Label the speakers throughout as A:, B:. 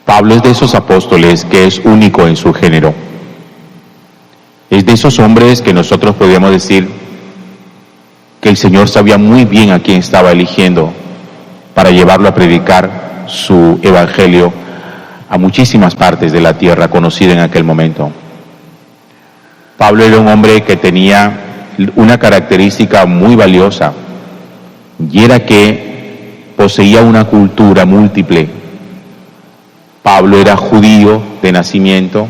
A: Pablo es de esos apóstoles que es único en su género. Es de esos hombres que nosotros podríamos decir que el Señor sabía muy bien a quién estaba eligiendo para llevarlo a predicar su evangelio a muchísimas partes de la tierra conocida en aquel momento. Pablo era un hombre que tenía una característica muy valiosa, y era que poseía una cultura múltiple. Pablo era judío de nacimiento,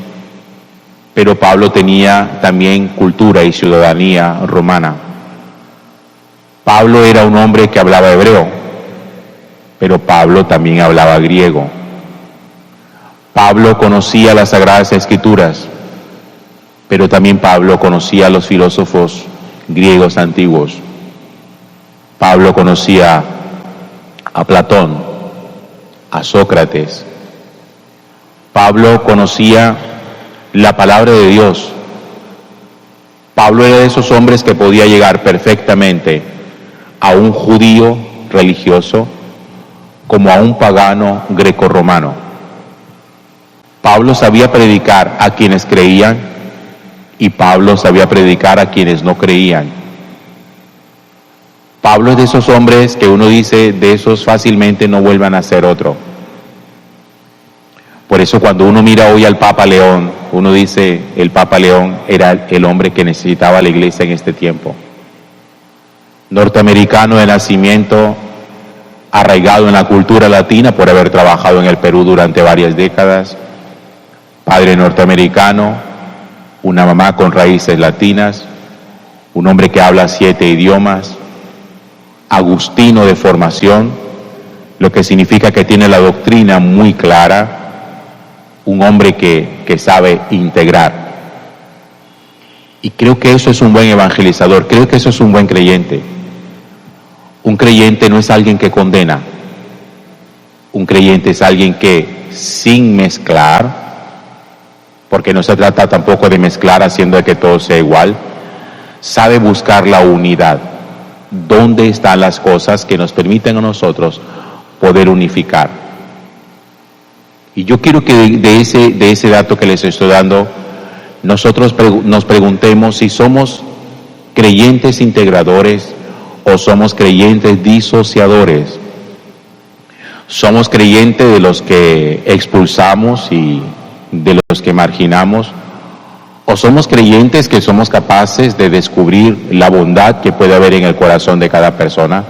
A: pero Pablo tenía también cultura y ciudadanía romana. Pablo era un hombre que hablaba hebreo, pero Pablo también hablaba griego. Pablo conocía las Sagradas Escrituras, pero también Pablo conocía a los filósofos griegos antiguos. Pablo conocía a Platón, a Sócrates. Pablo conocía la palabra de Dios. Pablo era de esos hombres que podía llegar perfectamente a un judío religioso como a un pagano grecorromano. Pablo sabía predicar a quienes creían y Pablo sabía predicar a quienes no creían. Pablo es de esos hombres que uno dice, de esos fácilmente no vuelvan a ser otro. Por eso cuando uno mira hoy al Papa León, uno dice, el Papa León era el hombre que necesitaba la iglesia en este tiempo. Norteamericano de nacimiento, arraigado en la cultura latina por haber trabajado en el Perú durante varias décadas, padre norteamericano, una mamá con raíces latinas, un hombre que habla 7 idiomas, agustino de formación, lo que significa que tiene la doctrina muy clara, un hombre que sabe integrar. Y creo que eso es un buen evangelizador, creo que eso es un buen creyente. Un creyente no es alguien que condena, un creyente es alguien que sin mezclar, porque no se trata tampoco de mezclar haciendo de que todo sea igual, sabe buscar la unidad. ¿Dónde están las cosas que nos permiten a nosotros poder unificar? Y yo quiero que de ese dato que les estoy dando, nosotros nos preguntemos si somos creyentes integradores o somos creyentes disociadores. Somos creyentes de los que expulsamos y de los que marginamos, o somos creyentes que somos capaces de descubrir la bondad que puede haber en el corazón de cada persona,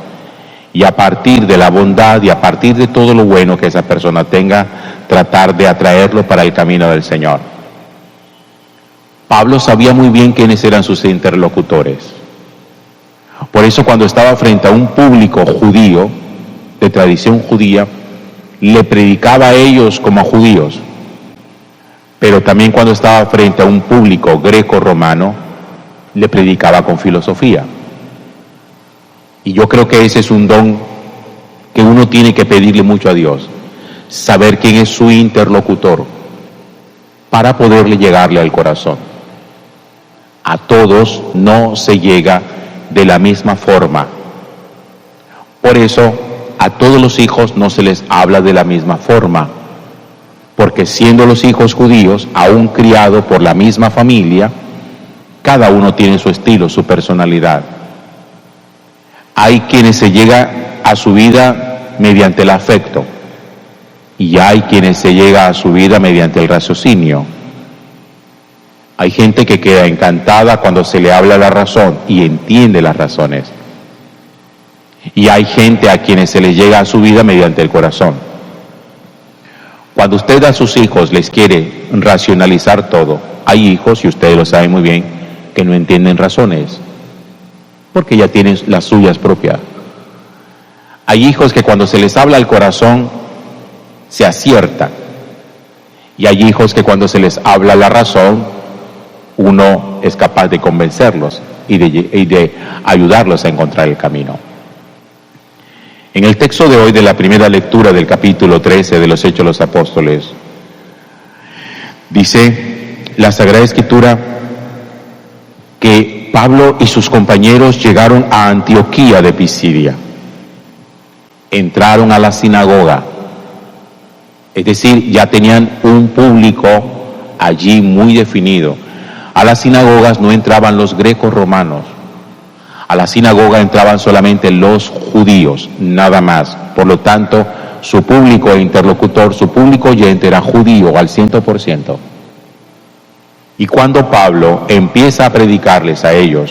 A: y a partir de la bondad y a partir de todo lo bueno que esa persona tenga, tratar de atraerlo para el camino del Señor. Pablo sabía muy bien quiénes eran sus interlocutores. Por eso cuando estaba frente a un público judío, de tradición judía, le predicaba a ellos como a judíos. Pero también cuando estaba frente a un público greco-romano, le predicaba con filosofía. Y yo creo que ese es un don que uno tiene que pedirle mucho a Dios, saber quién es su interlocutor, para poderle llegarle al corazón. A todos no se llega de la misma forma. Por eso, a todos los hijos no se les habla de la misma forma, porque siendo los hijos judíos, aún criados por la misma familia, cada uno tiene su estilo, su personalidad. Hay quienes se llega a su vida mediante el afecto, y hay quienes se llega a su vida mediante el raciocinio. Hay gente que queda encantada cuando se le habla la razón y entiende las razones. Y hay gente a quienes se les llega a su vida mediante el corazón. Cuando usted a sus hijos les quiere racionalizar todo, hay hijos, y ustedes lo saben muy bien, que no entienden razones, porque ya tienen las suyas propias. Hay hijos que cuando se les habla al corazón, se aciertan. Y hay hijos que cuando se les habla la razón, uno es capaz de convencerlos y de ayudarlos a encontrar el camino. En el texto de hoy de la primera lectura del capítulo 13 de los Hechos de los Apóstoles, dice la Sagrada Escritura que Pablo y sus compañeros llegaron a Antioquía de Pisidia, entraron a la sinagoga, Es decir, ya tenían un público allí muy definido. A las sinagogas no entraban los grecos romanos. A la sinagoga entraban solamente los judíos, nada más. Por lo tanto, su público e interlocutor, su público oyente era judío al 100%. Y cuando Pablo empieza a predicarles a ellos,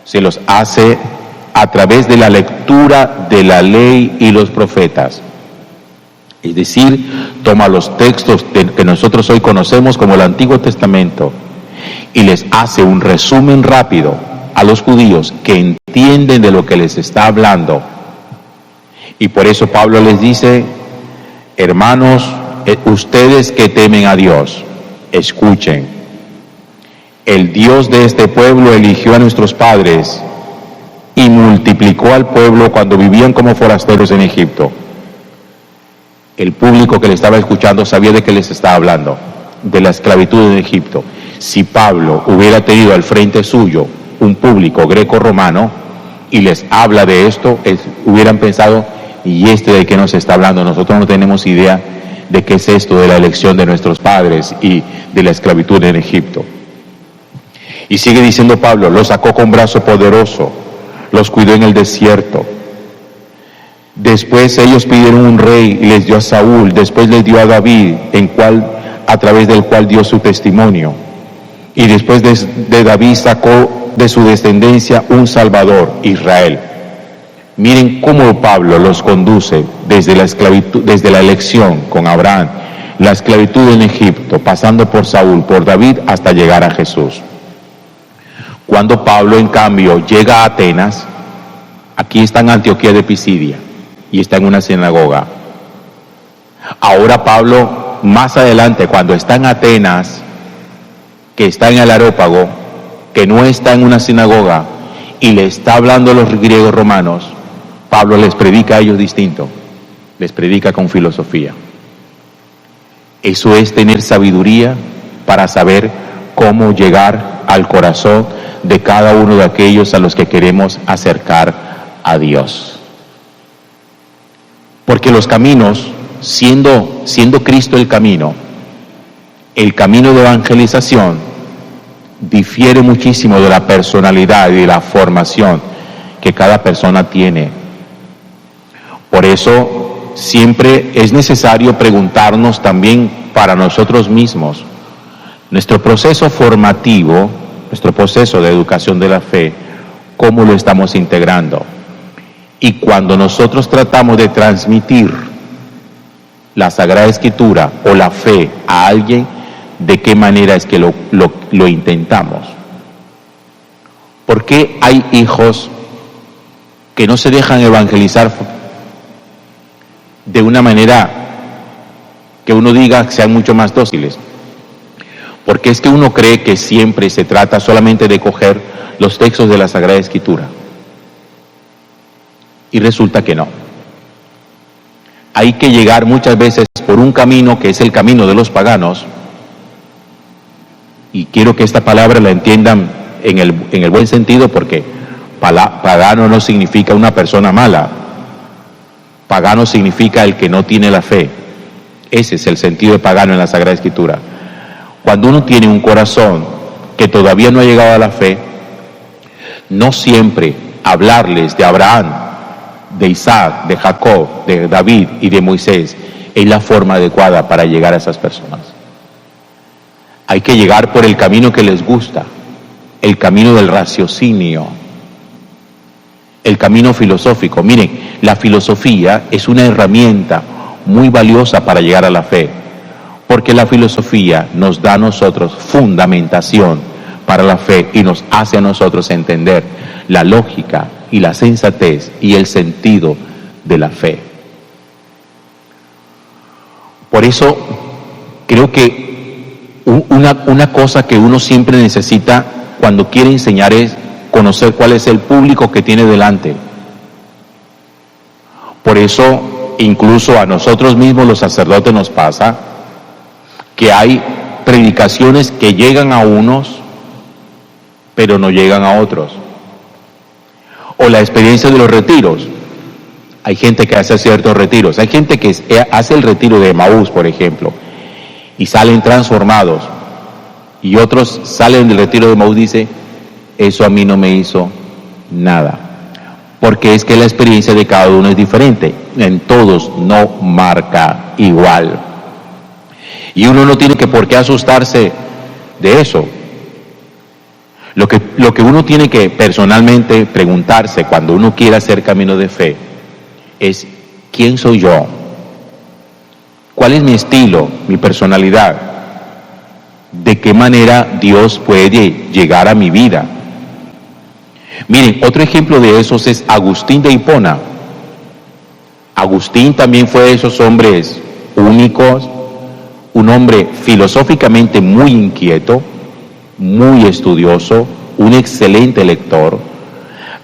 A: se los hace a través de la lectura de la ley y los profetas. Es decir, toma los textos que nosotros hoy conocemos como el Antiguo Testamento y les hace un resumen rápido a los judíos que entienden de lo que les está hablando. Y por eso Pablo les dice: hermanos, ustedes que temen a Dios, escuchen. El Dios de este pueblo eligió a nuestros padres y multiplicó al pueblo cuando vivían como forasteros en Egipto. El público que le estaba escuchando sabía de qué les estaba hablando, de la esclavitud en Egipto. Si Pablo hubiera tenido al frente suyo un público greco-romano y les habla de esto, hubieran pensado: ¿y de qué nos está hablando? Nosotros no tenemos idea de qué es esto de la elección de nuestros padres y de la esclavitud en Egipto. Y sigue diciendo Pablo: los sacó con brazo poderoso, los cuidó en el desierto. Después ellos pidieron un rey y les dio a Saúl, después les dio a David, a través del cual dio su testimonio. Y después de David sacó de su descendencia un Salvador, Israel. Miren cómo Pablo los conduce desde la esclavitud, desde la elección con Abraham, la esclavitud en Egipto, pasando por Saúl, por David, hasta llegar a Jesús. Cuando Pablo, en cambio, llega a Atenas, aquí está en Antioquía de Pisidia y está en una sinagoga. Ahora Pablo, más adelante, cuando está en Atenas, que está en el Areópago, que no está en una sinagoga y le está hablando a los griegos romanos, Pablo les predica a ellos distinto, les predica con filosofía. Eso es tener sabiduría para saber cómo llegar al corazón de cada uno de aquellos a los que queremos acercar a Dios. Porque los caminos, siendo Cristo el camino de evangelización, difiere muchísimo de la personalidad y de la formación que cada persona tiene. Por eso siempre es necesario preguntarnos también para nosotros mismos, nuestro proceso formativo, nuestro proceso de educación de la fe, ¿cómo lo estamos integrando? Y cuando nosotros tratamos de transmitir la Sagrada Escritura o la fe a alguien, ¿de qué manera es que lo intentamos? ¿Por qué hay hijos que no se dejan evangelizar de una manera que uno diga que sean mucho más dóciles? Porque es que uno cree que siempre se trata solamente de coger los textos de la Sagrada Escritura. Y resulta que no. Hay que llegar muchas veces por un camino que es el camino de los paganos, y quiero que esta palabra la entiendan en el buen sentido, porque pagano no significa una persona mala. Pagano significa el que no tiene la fe. Ese es el sentido de pagano en la Sagrada Escritura. Cuando uno tiene un corazón que todavía no ha llegado a la fe, no siempre hablarles de Abraham, de Isaac, de Jacob, de David y de Moisés es la forma adecuada para llegar a esas personas. Hay que llegar por el camino que les gusta, el camino del raciocinio, el camino filosófico. Miren, la filosofía es una herramienta muy valiosa para llegar a la fe, porque la filosofía nos da a nosotros fundamentación para la fe y nos hace a nosotros entender la lógica y la sensatez y el sentido de la fe. Por eso creo que una cosa que uno siempre necesita cuando quiere enseñar es conocer cuál es el público que tiene delante. Por eso incluso a nosotros mismos los sacerdotes nos pasa que hay predicaciones que llegan a unos pero no llegan a otros. O la experiencia de los retiros. Hay gente que hace ciertos retiros. Hay gente que hace el retiro de Emaús, por ejemplo, y salen transformados. Y otros salen del retiro de Emaús y dicen, eso a mí no me hizo nada. Porque es que la experiencia de cada uno es diferente. En todos no marca igual. Y uno no tiene que por qué asustarse de eso. Lo que uno tiene que personalmente preguntarse cuando uno quiere hacer camino de fe es, ¿quién soy yo? ¿Cuál es mi estilo, mi personalidad? ¿De qué manera Dios puede llegar a mi vida? Miren, otro ejemplo de esos es Agustín de Hipona. Agustín también fue de esos hombres únicos, un hombre filosóficamente muy inquieto, muy estudioso, un excelente lector.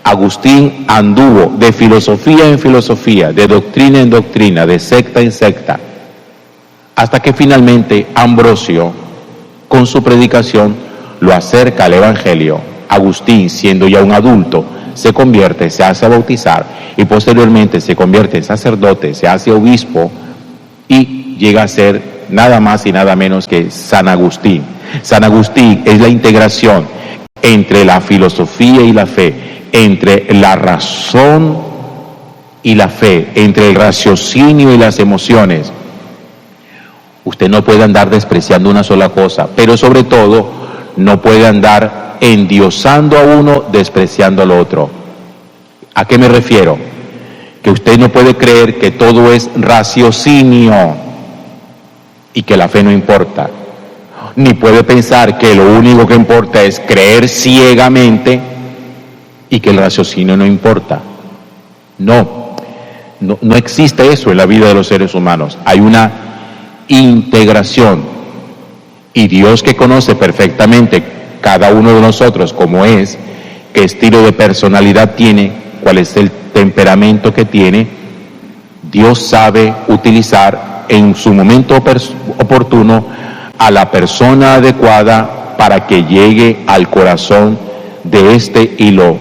A: Agustín anduvo de filosofía en filosofía, de doctrina en doctrina, de secta en secta, hasta que finalmente Ambrosio, con su predicación, lo acerca al Evangelio. Agustín, siendo ya un adulto, se convierte, se hace bautizar y posteriormente se convierte en sacerdote, se hace obispo y llega a ser nada más y nada menos que San Agustín. San Agustín es la integración entre la filosofía y la fe, entre la razón y la fe, entre el raciocinio y las emociones. Usted no puede andar despreciando una sola cosa, pero sobre todo no puede andar endiosando a uno, despreciando al otro. ¿A qué me refiero? Que usted no puede creer que todo es raciocinio y que la fe no importa. Ni puede pensar que lo único que importa es creer ciegamente y que el raciocinio no importa. No existe eso en la vida de los seres humanos. Hay una integración. Y Dios, que conoce perfectamente cada uno de nosotros cómo es, qué estilo de personalidad tiene, cuál es el temperamento que tiene, Dios sabe utilizar en su momento oportuno a la persona adecuada para que llegue al corazón de éste y lo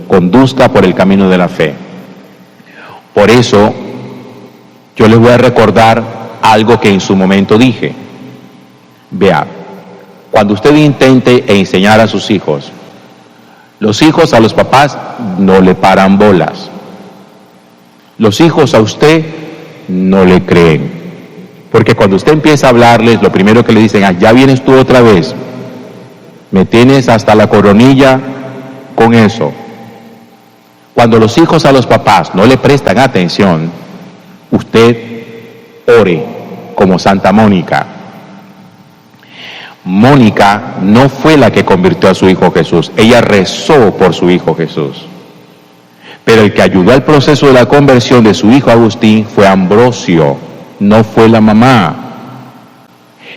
A: conduzca por el camino de la fe. Por eso, yo les voy a recordar algo que en su momento dije. Vea, cuando usted intente enseñar a sus hijos, los hijos a los papás no le paran bolas. Los hijos a usted no le creen. Porque cuando usted empieza a hablarles, lo primero que le dicen, ya vienes tú otra vez, me tienes hasta la coronilla con eso. Cuando los hijos a los papás no le prestan atención, usted ore como Santa Mónica. Mónica no fue la que convirtió a su hijo Jesús, ella rezó por su hijo Jesús. Pero el que ayudó al proceso de la conversión de su hijo Agustín fue Ambrosio, no fue la mamá.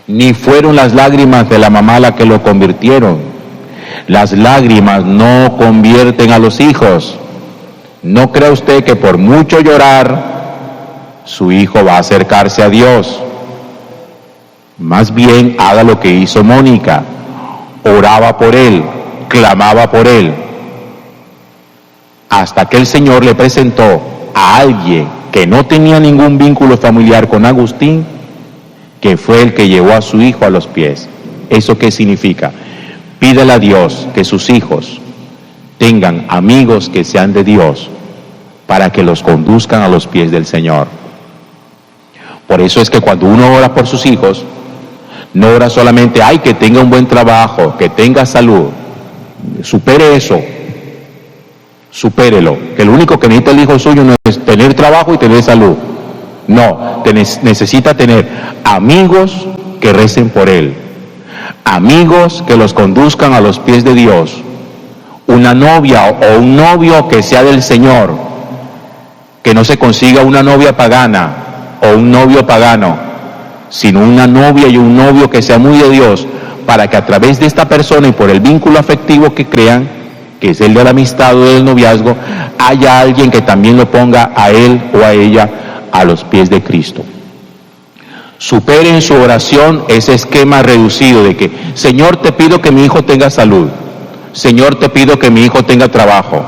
A: Ni fueron las lágrimas de la mamá la que lo convirtieron. Las lágrimas no convierten a los hijos. No crea usted que por mucho llorar, su hijo va a acercarse a Dios. Más bien haga lo que hizo Mónica, oraba por él, clamaba por él, hasta que el Señor le presentó a alguien que no tenía ningún vínculo familiar con Agustín, que fue el que llevó a su hijo a los pies. ¿Eso qué significa? Pídele a Dios que sus hijos tengan amigos que sean de Dios, para que los conduzcan a los pies del Señor. Por eso es que cuando uno ora por sus hijos, no ora solamente, que tenga un buen trabajo, que tenga salud. Supere eso, supérelo, que lo único que necesita el hijo suyo no es tener trabajo y tener salud. No, necesita tener amigos que recen por él, amigos que los conduzcan a los pies de Dios, una novia o un novio que sea del Señor, que no se consiga una novia pagana o un novio pagano, sino una novia y un novio que sea muy de Dios, para que a través de esta persona y por el vínculo afectivo que crean, que es el de la amistad o del noviazgo, haya alguien que también lo ponga a él o a ella a los pies de Cristo. Supere en su oración ese esquema reducido de que, Señor, te pido que mi hijo tenga salud, Señor, te pido que mi hijo tenga trabajo.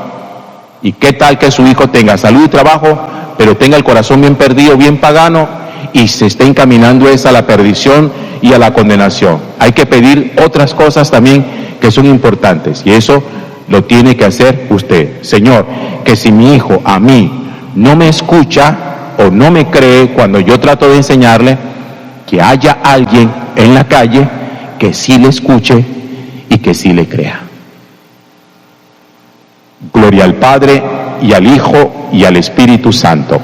A: ¿Y qué tal que su hijo tenga salud y trabajo, pero tenga el corazón bien perdido, bien pagano, y se esté encaminando a la perdición y a la condenación? Hay que pedir otras cosas también que son importantes, y eso lo tiene que hacer usted. Señor, que si mi hijo a mí no me escucha o no me cree cuando yo trato de enseñarle, que haya alguien en la calle que sí le escuche y que sí le crea. Gloria al Padre, y al Hijo, y al Espíritu Santo.